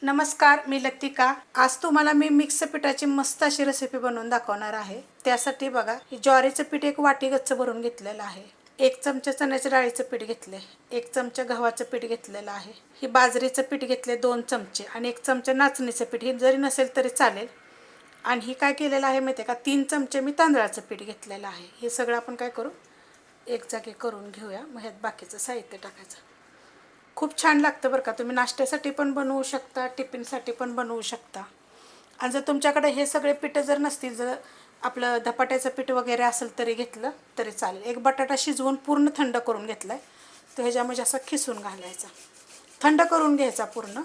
नमस्कार, मी लतिका। आज तुम्हाला मी मिक्स पिठाची मस्त अशी रेसिपी बनवून दाखवणार आहे। त्यासाठी बघा, ज्वारीचं पीठ एक वाटी गच्च भरून घेतलेलं आहे। 1 चमचा चण्याच्या डाळीचं पीठ घेतले, 1 चमचा गव्हाचं पीठ घेतलेलं आहे। ही बाजरीचं पीठ घेतले 2 चमचे आणि 1 चमचा नाचणीचं पीठ, हे जरी नसेल तरी चालेल। आणि ही काय केलेलं आहे माहिती आहे का, 3 चमचे मी तांदळाचं पीठ घेतलेलं आहे। हे सगळं आपण काय करू, एक जागी करून घेऊया। मग ह्यात बाकीचं साहित्य टाकायचं। खूप छान लागतं बरं का। तुम्ही नाश्त्यासाठी पण बनवू शकता, टिफिनसाठी पण बनवू शकता। आणि जर तुमच्याकडे हे सगळे पीठं जर नसतील, जर आपलं धपाट्याचं पीठ वगैरे असेल तरी घेतलं तरी चालेल। एक बटाटा शिजवून पूर्ण थंड करून घेतलाय, तो ह्याच्यामध्ये असं खिसून घालायचा। थंड करून घ्यायचा पूर्ण,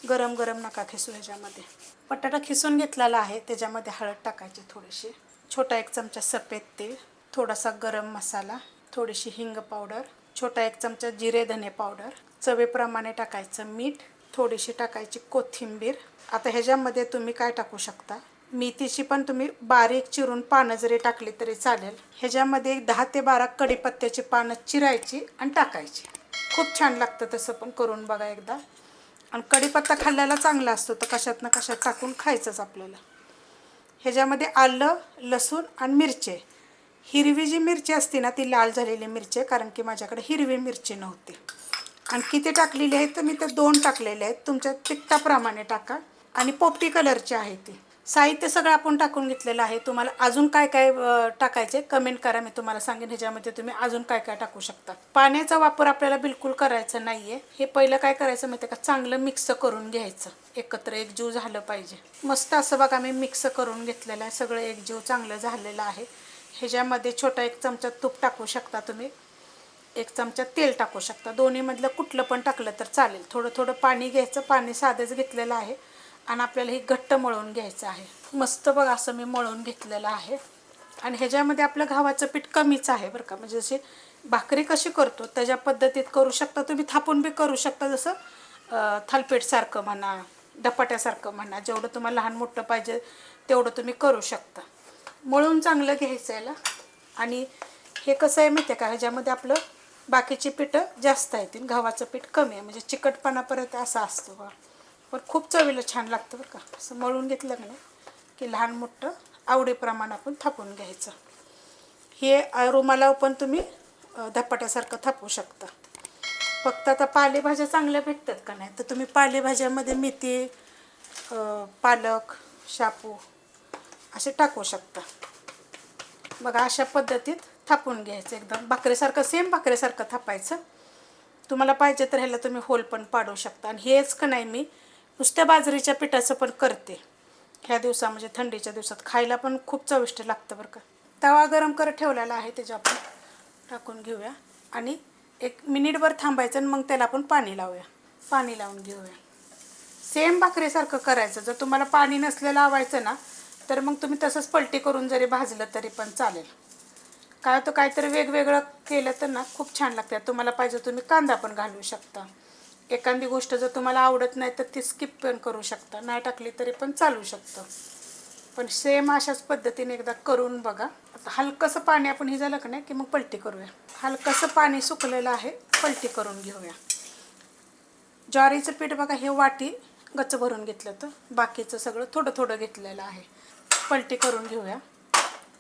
गरम गरम नका खिसू ह्याच्यामध्ये। बटाटा खिसून घेतलेला आहे, त्याच्यामध्ये हळद टाकायची थोडीशी, छोटा 1 चमचा सफेद तेल, थोडासा गरम मसाला, थोडीशी हिंग पावडर, छोटा 1 चमचा जिरे धने पावडर, चवीप्रमाणे टाकायचं मीठ, थोडीशी टाकायची कोथिंबीर। आता ह्याच्यामध्ये तुम्ही काय टाकू शकता, मेथीची पण तुम्ही बारीक चिरून पानं जरी टाकली तरी चालेल। ह्याच्यामध्ये 10 ते 12 कढीपत्त्याची पानं चिरायची आणि टाकायची। खूप छान लागतं, तसं पण करून बघा एकदा। आणि कढीपत्ता खाल्ल्याला चांगला असतो, तर कशात ना कशात टाकून खायचंच आपल्याला। ह्याच्यामध्ये आलं, लसूण आणि मिरची, हिरवी जी मिरची असते ना ती लाल झालेली मिरची आहे, कारण की माझ्याकडे हिरवी मिरची नव्हती। आणि किती टाकलेली आहे तर मी तर 2 टाकलेले आहेत, तुमच्या तिखटाप्रमाणे टाका। आणि पोपटी कलरची आहे ती। साहित्य सगळं आपण टाकून घेतलेलं आहे। तुम्हाला अजून काय काय टाकायचे कमेंट करा, मी तुम्हाला सांगेन ह्याच्यामध्ये तुम्ही अजून काय काय टाकू शकता। पाण्याचा वापर आपल्याला बिलकुल करायचा नाही आहे। हे पहिलं काय करायचं माहिती आहे का, चांगलं मिक्स करून घ्यायचं, एकत्र एकजीव झालं पाहिजे। मस्त असं बघा मी मिक्स करून घेतलेलं आहे, सगळं एकजीव चांगलं झालेलं आहे। ह्याच्यामध्ये छोटा 1 चमचा तूप टाकू शकता तुम्ही, 1 चमचा तेल टाकू शकता, दोन्हीमधलं कुठलं पण टाकलं तर चालेल। थोडं थोडं पाणी घ्यायचं, पाणी साधंच घेतलेलं आहे। आणि आपल्याला हे घट्ट मळून घ्यायचं आहे। मस्त बघा असं मी मळून घेतलेलं आहे। आणि ह्याच्यामध्ये आपलं गव्हाचं पीठ कमीच आहे बरं का, म्हणजे जशी भाकरी कशी करतो त्याच्या पद्धतीत करू शकता तुम्ही, थापून बी करू शकता, जसं थालपीठसारखं म्हणा, धपाट्यासारखं म्हणा, जेवढं तुम्हाला लहान मोठं पाहिजे तेवढं तुम्ही करू शकता। मळून चांगलं घ्यायचं याला। आणि हे कसं आहे माहिती आहे का, ह्याच्यामध्ये आपलं बाकीची पीठं जास्त आहेत, गव्हाचं पीठ कमी आहे, म्हणजे चिकटपणापर्यंत असा असतो बघा। पण खूप चवीला छान लागतं बरं का। असं मळून घेतलं का नाही की लहान मोठं आवडीप्रमाणे आपण थापून घ्यायचं। हे रुमालावर पण तुम्ही धपाट्यासारखं थापू शकता। फक्त आता पालेभाज्या चांगल्या भेटतात का नाही, तर तुम्ही पालेभाज्यामध्ये मेथी, पालक, शापू असे टाकू शकता। बघा अशा पद्धतीत थापून घ्यायचं, एकदम भाकरीसारखं, सेम भाकरीसारखं थापायचं। तुम्हाला पाहिजे तर ह्याला तुम्ही होल पण पाडू शकता। आणि हेच का नाही मी नुसत्या बाजरीच्या पिठाचं पण करते ह्या दिवसा, म्हणजे थंडीच्या दिवसात खायला पण खूप चविष्ट लागतं बरं का। तवा गरम करत ठेवलेला आहे, त्याच्या आपण टाकून घेऊया आणि 1 मिनिटभर थांबायचं आणि मग त्याला आपण पाणी लावूया, पाणी लावून घेऊया। सेम भाकरीसारखं करायचं। जर तुम्हाला पाणी नसलेलं लावायचं ना, तर मग तुम्ही तसंच पलटी करून जरी भाजलं तरी पण चालेल। काय होतं, काहीतरी वेगवेगळं केलं तर ना खूप छान लागतं। तुम्हाला पाहिजे तुम्ही कांदा पण घालू शकता। एखादी गोष्ट जर तुम्हाला आवडत नाही तर ती स्किप पण करू शकता, नाही टाकली तरी पण चालू शकतं। पण सेम अशाच पद्धतीने एकदा करून बघा। आता हलकंसं पाणी आपण हे झालं का नाही की मग पलटी करूया। हलकंसं पाणी सुकलेलं आहे, पलटी करून घेऊया। ज्वारीचं पीठ बघा हे वाटी गच्च भरून घेतलं, तर बाकीचं सगळं थोडं थोडं घेतलेलं आहे। पलटी करून घेऊया।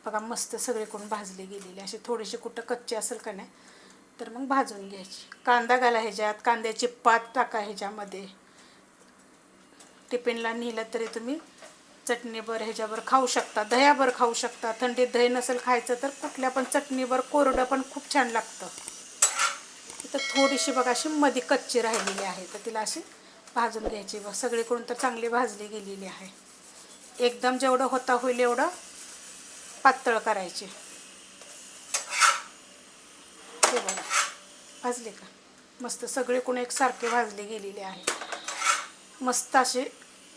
बघा मस्त सगळीकडून भाजली गेलेली, अशी थोडीशी कुठं कच्ची असेल का नाही तर मग भाजून घ्यायची। कांदा घाला ह्याच्यात, कांद्याची पात टाका ह्याच्यामध्ये। टिफिनला नेलं तरी तुम्ही चटणीवर ह्याच्यावर खाऊ शकता, दह्यावर खाऊ शकता। थंडीत दही नसेल खायचं तर कुठल्या पण चटणीवर कोरडं पण खूप छान लागतं। तर थोडीशी बघा अशी मध्ये कच्ची राहिलेली आहे, तर तिला अशी भाजून घ्यायची। बघ सगळीकडून तर चांगली भाजली गेलेली आहे। एकदम जेवढं होता होईल एवढं पातळ करायची। हे बघा भाजली का, मस्त सगळीकडून एकसारखी भाजली गेलेली आहे। मस्त अशी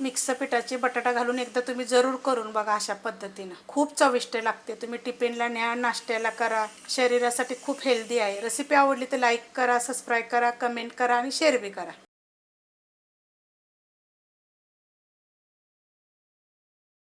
मिक्स पिठाची बटाटा घालून एकदा तुम्ही जरूर करून बघा अशा पद्धतीनं, खूप चविष्ट लागते। तुम्ही टिफिनला न्या, नाश्त्याला करा, शरीरासाठी खूप हेल्दी आहे। रेसिपी आवडली तर लाईक करा, सबस्क्राईब करा, कमेंट करा आणि शेअर बी करा।